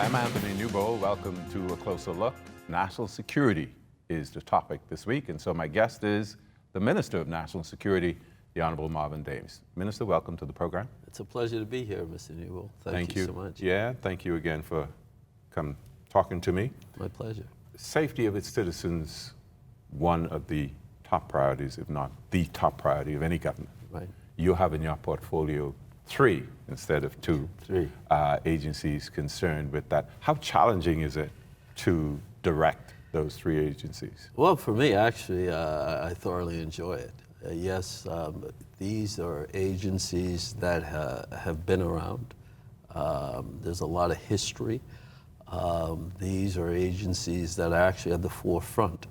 I'm Anthony Newbold. Welcome to A Closer Look. National security is the topic this week, and so my guest is the Minister of National Security, the Honorable Marvin Dames. Minister, welcome to the program. It's a pleasure to be here, Mr. Newbold. Thank you so much. Yeah, thank you again for talking to me. My pleasure. Safety of its citizens, one of the top priorities, if not the top priority of any government. Right. You have in your portfolio 3 instead of 2 agencies concerned with that. How challenging is it to direct those 3 agencies? Well, for me, actually, I thoroughly enjoy it. Yes, these are agencies that have been around. There's a lot of history. These are agencies that are actually at the forefront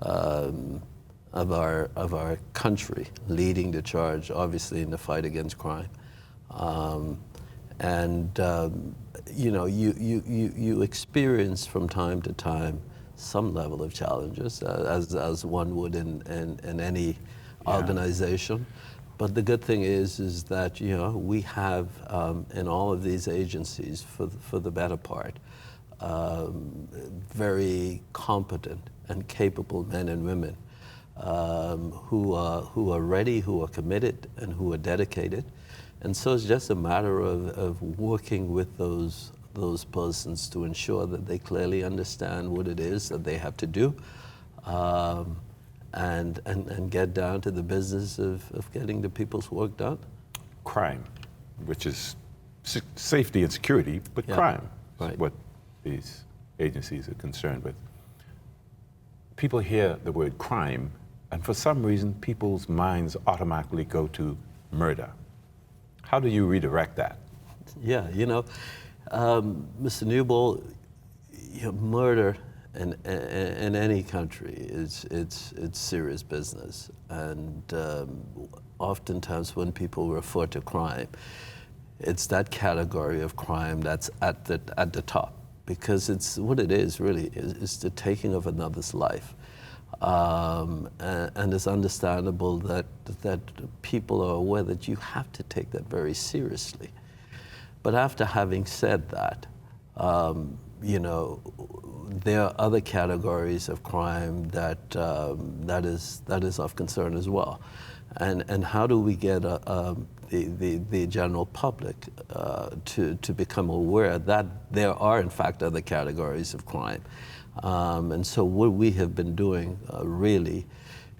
of our country, leading the charge, obviously, in the fight against crime. You know, you experience from time to time some level of challenges, as one would in any organization. But the good thing is that, you know, we have in all of these agencies, for the better part, very competent and capable men and women who are ready, who are committed, and who are dedicated. And so it's just a matter of working with those persons to ensure that they clearly understand what it is that they have to do, and get down to the business of getting the people's work done. Crime, which is safety and security, but crime is what these agencies are concerned with. People hear the word crime, and for some reason, people's minds automatically go to murder. How do you redirect that? Yeah, you know, Mr. Newbold, you know, murder in any country it's serious business, and oftentimes when people refer to crime, it's that category of crime that's at the top, because it's what it is really is the taking of another's life. And it's understandable that people are aware that you have to take that very seriously. But after having said that, you know, there are other categories of crime that is of concern as well. And how do we get the general public to become aware that there are in fact other categories of crime? And so what we have been doing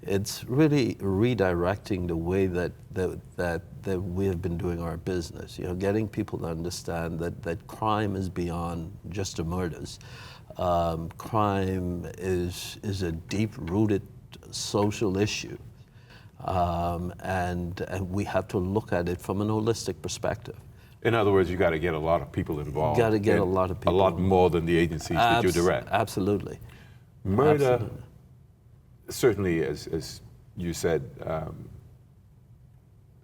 it's really redirecting the way that we have been doing our business. You know, getting people to understand that crime is beyond just the murders. Crime is a deep-rooted social issue, and we have to look at it from an holistic perspective. In other words, you got to get a lot of people involved. You got to get a lot of people. A lot more than the agencies that you direct. Absolutely. Murder, Absolutely. Certainly, as you said,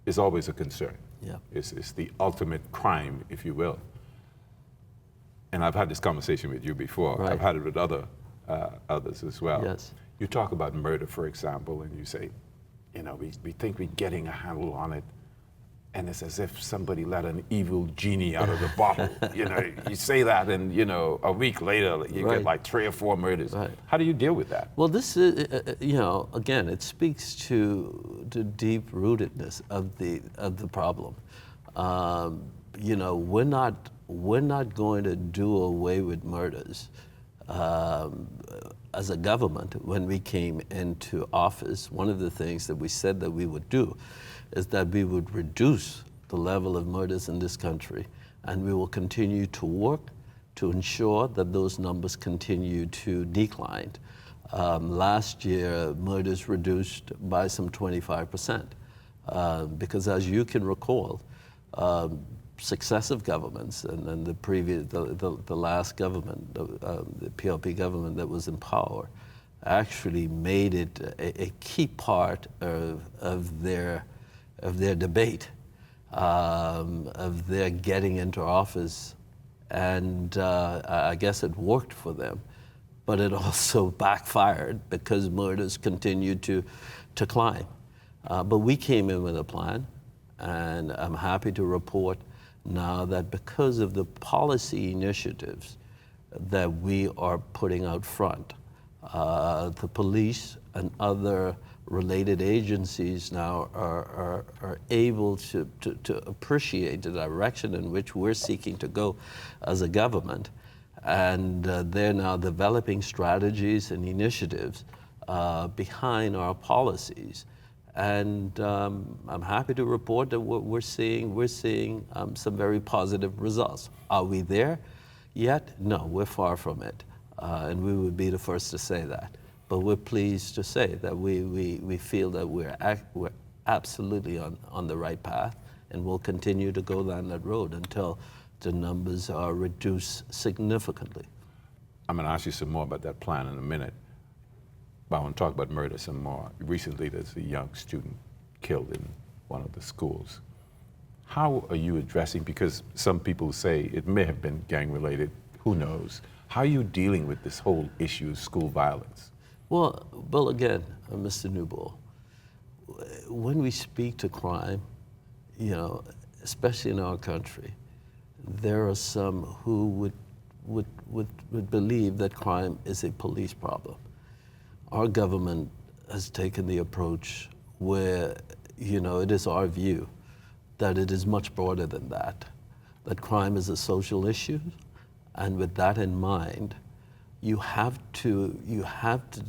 is always a concern. Yeah. It's the ultimate crime, if you will. And I've had this conversation with you before. Right. I've had it with others as well. Yes. You talk about murder, for example, and you say, you know, we think we're getting a handle on it, and it's as if somebody let an evil genie out of the bottle. You know, you say that, and you know, a week later you get like 3 or 4 murders. Right. How do you deal with that? Well, this is, you know, again, it speaks to the deep rootedness of the problem. You know, we're not going to do away with murders. As a government, when we came into office, one of the things that we said that we would do is that we would reduce the level of murders in this country, and we will continue to work to ensure that those numbers continue to decline. Last year, murders reduced by some 25%, because as you can recall, successive governments and the last government, the PLP government that was in power, actually made it a key part of their debate, of their getting into office, and I guess it worked for them, but it also backfired because murders continued to climb. But we came in with a plan, and I'm happy to report now that because of the policy initiatives that we are putting out front. The police and other related agencies now are able to appreciate the direction in which we're seeking to go as a government. And they're now developing strategies and initiatives behind our policies. And I'm happy to report that we're seeing some very positive results. Are we there yet? No, we're far from it. And we would be the first to say that. But we're pleased to say that we feel that we're absolutely on the right path, and we'll continue to go down that road until the numbers are reduced significantly. I'm going to ask you some more about that plan in a minute, but I want to talk about murder some more. Recently, there's a young student killed in one of the schools. How are you addressing, because some people say it may have been gang-related, who knows? How are you dealing with this whole issue of school violence? Well, again, Mr. Newbold, when we speak to crime, especially in our country, there are some who would believe that crime is a police problem. Our government has taken the approach where, it is our view that it is much broader than that crime is a social issue, and with that in mind, you have to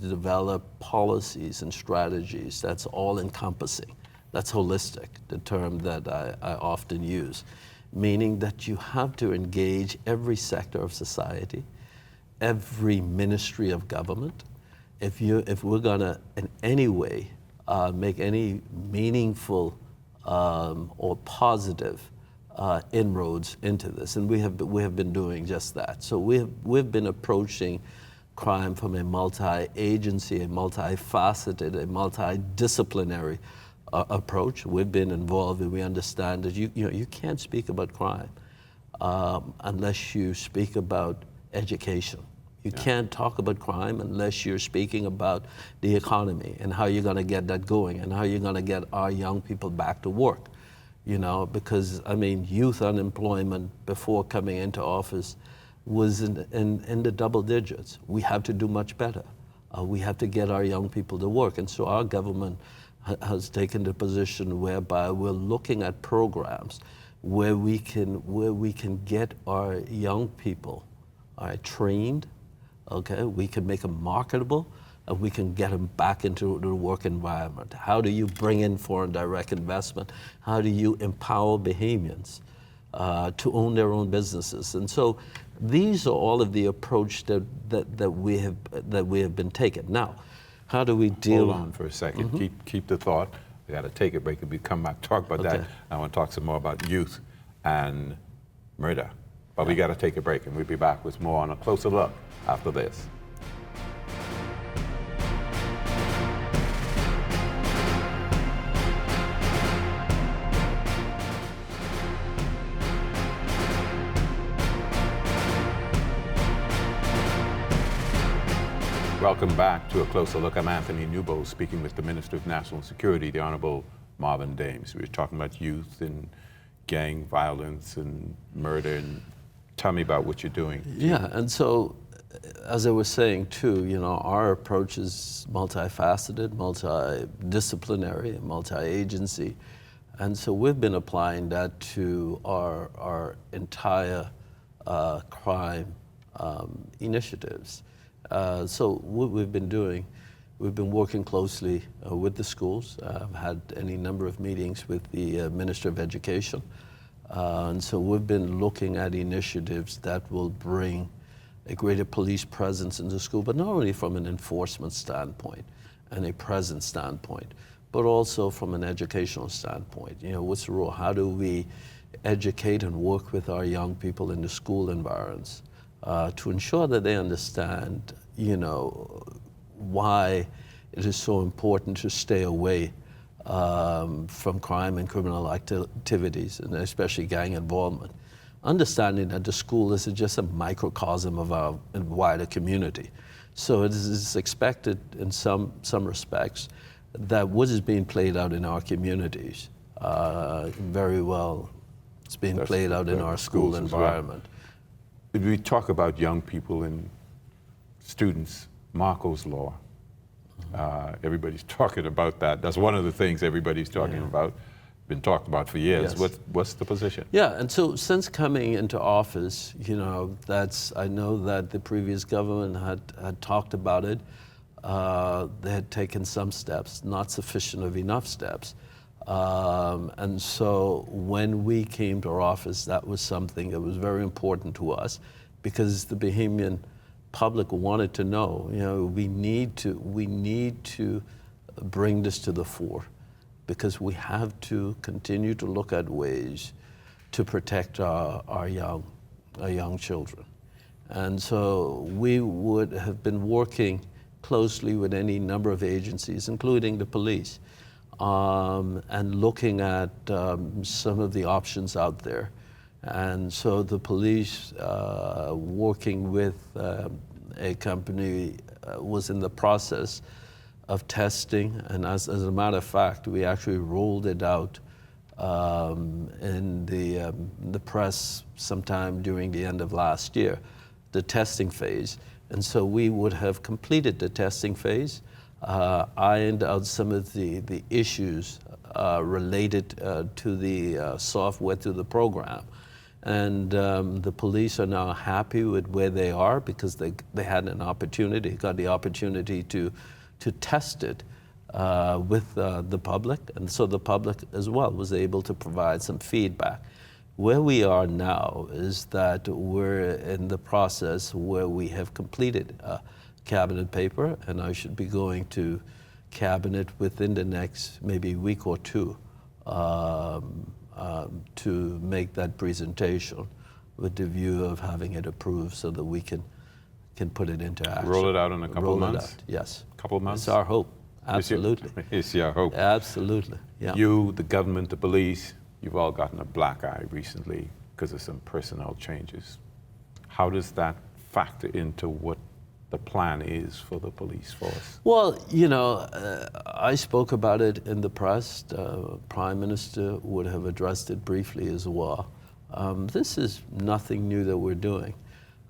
develop policies and strategies that's all-encompassing, that's holistic, the term that I often use, meaning that you have to engage every sector of society, every ministry of government. If we're gonna in any way make any meaningful or positive inroads into this, and we have been doing just that. So we've been approaching crime from a multi-agency, a multifaceted, a multidisciplinary approach. We've been involved, and we understand that you can't speak about crime unless you speak about education. You can't talk about crime unless you're speaking about the economy and how you're going to get that going and how you're going to get our young people back to work. Because, youth unemployment before coming into office was in the double digits. We have to do much better. We have to get our young people to work. And so our government has taken the position whereby we're looking at programs where we can get our young people trained, okay? We can make them marketable, and we can get them back into the work environment. How do you bring in foreign direct investment? How do you empower Bahamians to own their own businesses? And so these are all of the approach that we have been taking. Now, how do we deal? Hold on for a second. Mm-hmm. Keep the thought. We got to take a break and we come back talk about that. I want to talk some more about youth and murder. But we got to take a break, and we'll be back with more on A Closer Look after this. Welcome back to A Closer Look. I'm Anthony Newbold, speaking with the Minister of National Security, the Honorable Marvin Dames. We were talking about youth and gang violence and murder, and tell me about what you're doing. Yeah, and so, as I was saying too, our approach is multifaceted, multidisciplinary, multi-agency, and so we've been applying that to our entire crime initiatives. So what we've been doing, we've been working closely with the schools. I've had any number of meetings with the Minister of Education. And so we've been looking at initiatives that will bring a greater police presence in the school, but not only from an enforcement standpoint and a presence standpoint, but also from an educational standpoint. What's the role? How do we educate and work with our young people in the school environs? To ensure that they understand, why it is so important to stay away from crime and criminal activities, and especially gang involvement. Understanding that the school is just a microcosm of our wider community. So it is expected in some respects that what is being played out in our communities, very well, it's being played out in our school environment. Well. we talk about young people and students, Marco's Law. Everybody's talking about that. That's one of the things everybody's talking about, been talked about for years. Yes. What's the position? Yeah, and so since coming into office, I know that the previous government had talked about it. They had taken some steps, not sufficient of enough steps. And so when we came to our office, that was something that was very important to us, because the Bahamian public wanted to know, we need to bring this to the fore, because we have to continue to look at ways to protect our young children. And so we would have been working closely with any number of agencies, including the police, and looking at some of the options out there. And so the police, working with a company, was in the process of testing, and as a matter of fact, we actually rolled it out in the press sometime during the end of last year, the testing phase. And so we would have completed the testing phase, ironed out some of the issues related to the software, to the program. And the police are now happy with where they are, because they had got the opportunity to test it with the public. And so the public as well was able to provide some feedback. Where we are now is that we're in the process where we have completed cabinet paper, and I should be going to cabinet within the next maybe week or two to make that presentation with the view of having it approved so that we can put it into action. Roll it out in a couple of months? Out, yes. Couple of months? It's our hope. Absolutely. It's your hope. Absolutely. Yeah. You, the government, the police, you've all gotten a black eye recently because of some personnel changes. How does that factor into what the plan is for the police force? Well, I spoke about it in the press. Prime Minister would have addressed it briefly as well. This is nothing new that we're doing.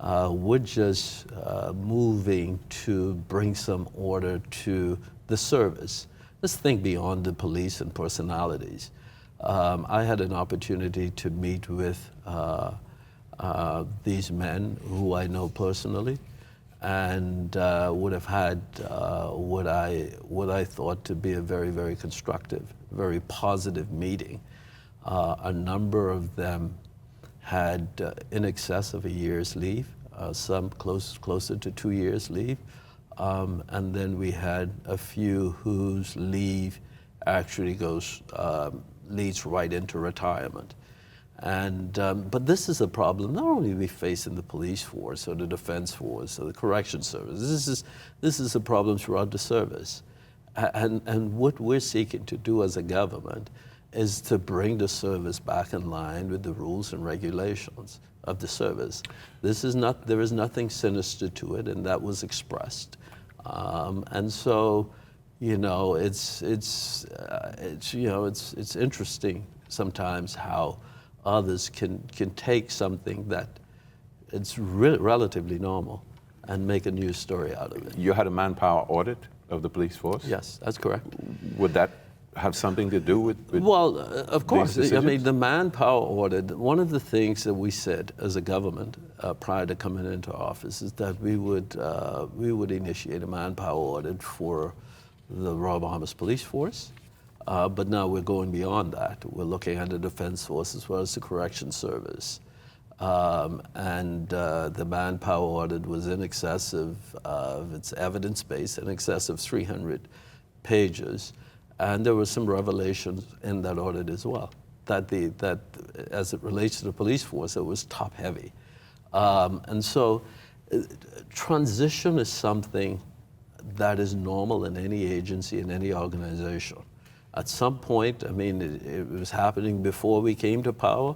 We're just moving to bring some order to the service. Let's think beyond the police and personalities. I had an opportunity to meet with these men who I know personally, and would have had what I thought to be a very, very constructive, very positive meeting. A number of them had in excess of a year's leave, some closer to 2 years leave, and then we had a few whose leave actually leads right into retirement. And but this is a problem not only we face in the police force or the defense force or the correction service. This is a problem throughout the service, and what we're seeking to do as a government is to bring the service back in line with the rules and regulations of the service. There is nothing sinister to it, and that was expressed. And so, it's interesting sometimes how others can take something that it's relatively normal and make a news story out of it. You had a manpower audit of the police force? Yes, that's correct. Would that have something to do with well, of course. these I mean, decisions? the manpower audit, one of the things that we said as a government prior to coming into office is that we would initiate a manpower audit for the Royal Bahamas Police Force. But now we're going beyond that. We're looking at the Defense Force as well as the Correction Service. And the manpower audit was in excess of its evidence base, in excess of 300 pages. And there were some revelations in that audit as well, that as it relates to the police force, it was top heavy. And so transition is something that is normal in any agency, in any organization. At some point, I mean, it was happening before we came to power,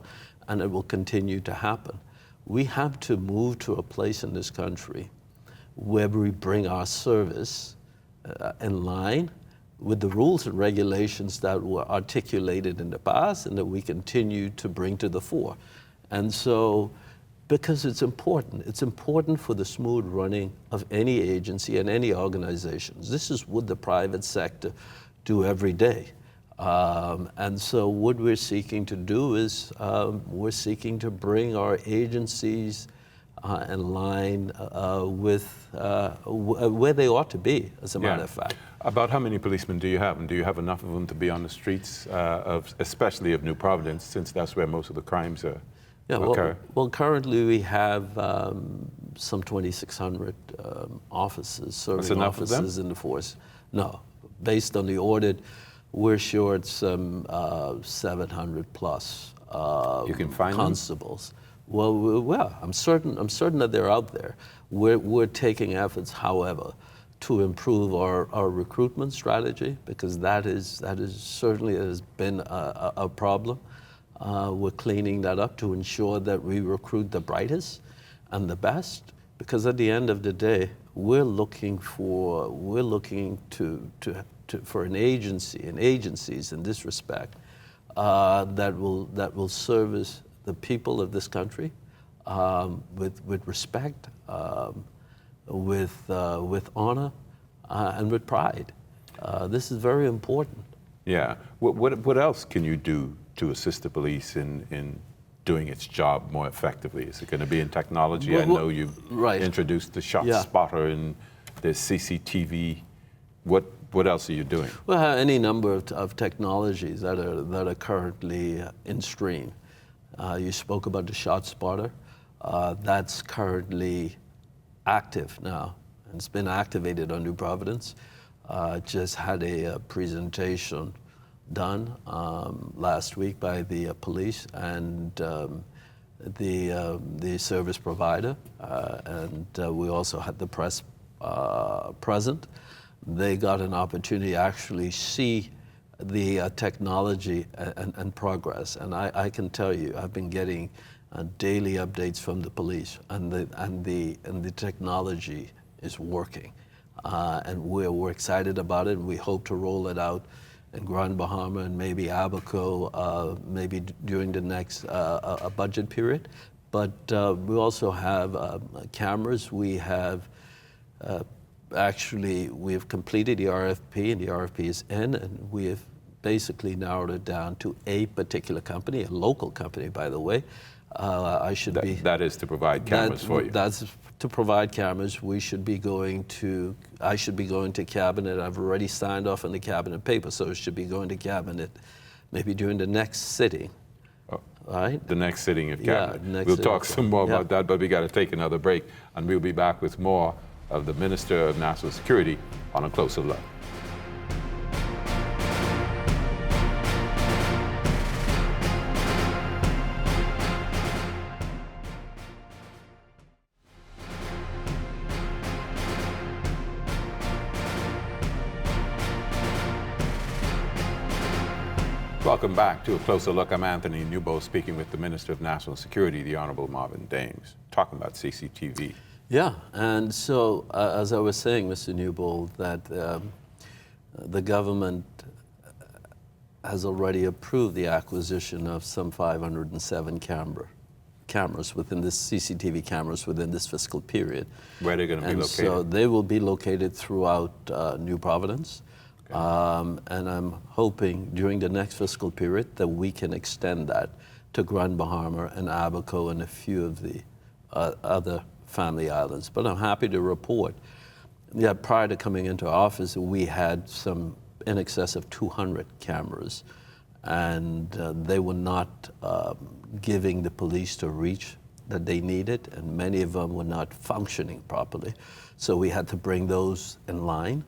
and it will continue to happen. We have to move to a place in this country where we bring our service in line with the rules and regulations that were articulated in the past and that we continue to bring to the fore. And so Because it's important. It's important for the smooth running of any agency and any organizations. This is what the private sector do every day. And so what we're seeking to do is we're seeking to bring our agencies in line with where they ought to be, as a matter of fact. About how many policemen do you have? And do you have enough of them to be on the streets, especially of New Providence, since that's where most of the crimes occur? Well, currently we have some 2,600 officers, serving officers in the force. No, based on the audit, we're short some 700 plus you can find constables. Them? Well, I'm certain that they're out there. We're taking efforts, however, to improve our recruitment strategy, because that is certainly has been a problem. We're cleaning that up to ensure that we recruit the brightest and the best, because at the end of the day, we're looking for an agency and agencies in this respect that will service the people of this country with respect, with honor, and with pride. This is very important. Yeah. What else can you do to assist the police in doing its job more effectively? Is it going to be in technology? I know you've introduced the shot spotter and the CCTV. What else are you doing? Well, any number of technologies that are currently in stream. You spoke about the shot spotter. That's currently active now. It's been activated on New Providence. Just had a presentation done last week by the police and the service provider, and we also had the press present. They got an opportunity to actually see the technology and progress. And I can tell you, I've been getting daily updates from the police, and the technology is working. And we're excited about it, and we hope to roll it out in Grand Bahama and maybe Abaco, maybe during the next budget period. But we also have cameras. We have we've completed the RFP, and the RFP is in, and we have basically narrowed it down to a particular company, a local company, by the way. That is to provide cameras for you. That's to provide cameras. I should be going to cabinet. I've already signed off on the cabinet paper, so it should be going to cabinet maybe during the next sitting. Right? The next sitting of cabinet. We'll talk some more about that, but we got to take another break, and we'll be back with more of the Minister of National Security on A Closer Look. Welcome back to A Closer Look. I'm Anthony Newbold, speaking with the Minister of National Security, the Honorable Marvin Dames, talking about CCTV. Yeah, and so as I was saying, Mr. Newbold, that the government has already approved the acquisition of some 507 cameras within this CCTV cameras within this fiscal period. Where are they going to be located? So they will be located throughout New Providence. Okay. And I'm hoping during the next fiscal period that we can extend that to Grand Bahama and Abaco and a few of the other family islands. But I'm happy to report that prior to coming into office, we had some in excess of 200 cameras, and they were not giving the police the reach that they needed, and many of them were not functioning properly. So we had to bring those in line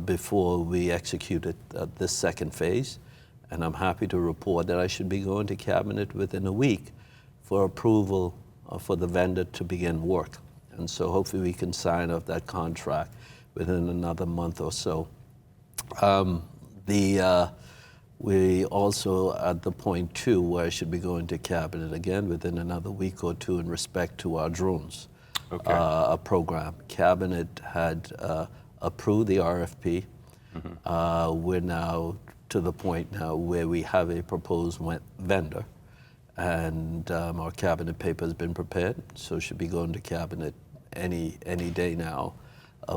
before we executed this second phase. And I'm happy to report that I should be going to cabinet within a week for approval for the vendor to begin work. And so hopefully we can sign off that contract within another month or so. We also at the point too where I should be going to cabinet again within another week or two in respect to our drones program. Cabinet had approved the RFP. Mm-hmm. We're now to the point now where we have a proposed vendor, and our cabinet paper has been prepared, so it should be going to cabinet any day now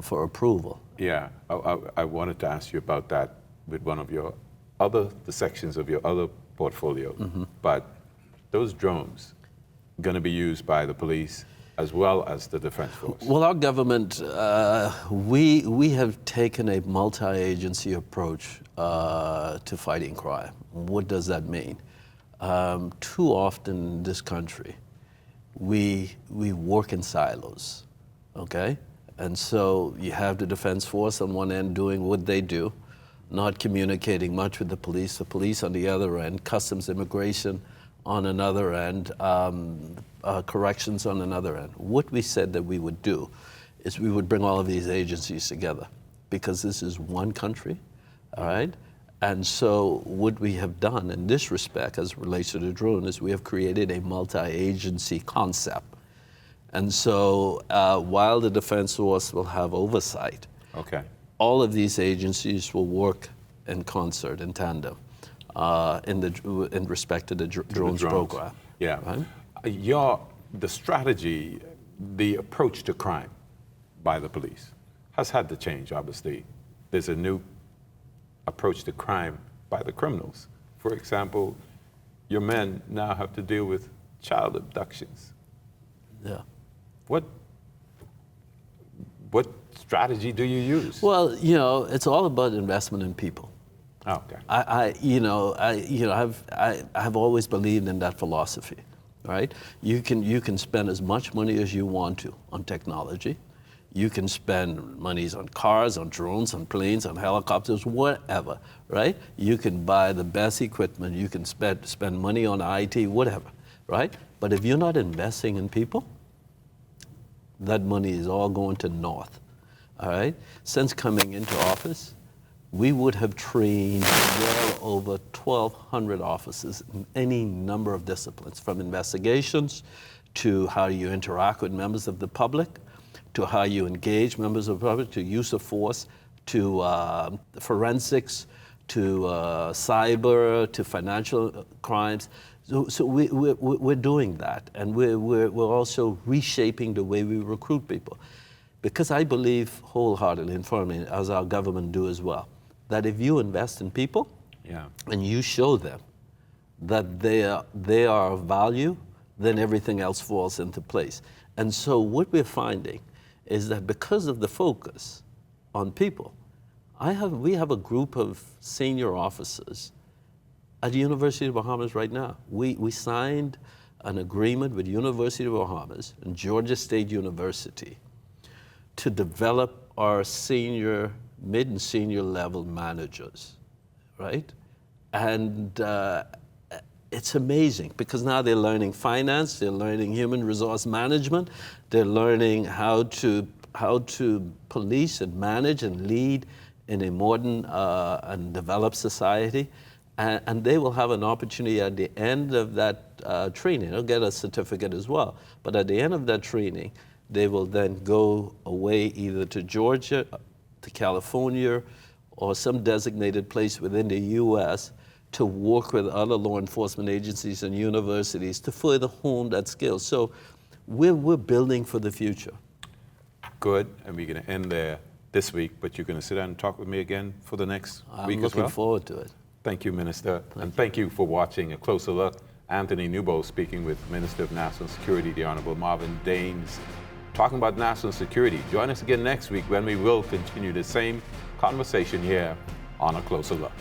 for approval. Yeah, I wanted to ask you about that with one of your the sections of your other portfolio. But those drones going to be used by the police as well as the defense force? Well, our government, we have taken a multi-agency approach to fighting crime. What does that mean? Too often in this country, we work in silos, okay? And so you have the defense force on one end doing what they do, not communicating much with the police on the other end, customs immigration on another end, corrections on another end. What we said that we would do is we would bring all of these agencies together because this is one country, all right? And so what we have done in this respect as it relates to the drone is we have created a multi-agency concept. And so while the defense force will have oversight, okay, all of these agencies will work in concert, in tandem, in respect to the drones program. Yeah. Right? The strategy, the approach to crime by the police has had to change, obviously. There's a new approach to crime by the criminals. For example, your men now have to deal with child abductions. Yeah. What strategy do you use? Well, it's all about investment in people. Oh, okay. I've always believed in that philosophy, right? You can spend as much money as you want to on technology. You can spend monies on cars, on drones, on planes, on helicopters, whatever, right? You can buy the best equipment. You can spend money on IT, whatever, right? But if you're not investing in people, that money is all going to naught, all right? Since coming into office, we would have trained well over 1,200 officers in any number of disciplines, from investigations to how you interact with members of the public, to how you engage members of the public, to use of force, to forensics, to cyber, to financial crimes. So we're doing that, and we're also reshaping the way we recruit people. Because I believe wholeheartedly, and firmly, as our government do as well, that if you invest in people and you show them that they are of value, then everything else falls into place. And so what we're finding is that because of the focus on people, we have a group of senior officers at the University of Bahamas right now. We signed an agreement with University of Bahamas and Georgia State University to develop our mid and senior level managers, right? And it's amazing because now they're learning finance, they're learning human resource management, they're learning how to police and manage and lead in a modern and developed society. And they will have an opportunity at the end of that training. They'll get a certificate as well. But at the end of that training, they will then go away either to Georgia, to California, or some designated place within the U.S. to work with other law enforcement agencies and universities to further hone that skill. So we're building for the future. Good, and we're going to end there this week, but you're going to sit down and talk with me again for the next week as well? I'm looking forward to it. Thank you, Minister, and thank you for watching A Closer Look. Anthony Newbold speaking with Minister of National Security, the Honorable Marvin Daines, talking about national security. Join us again next week when we will continue the same conversation here on A Closer Look.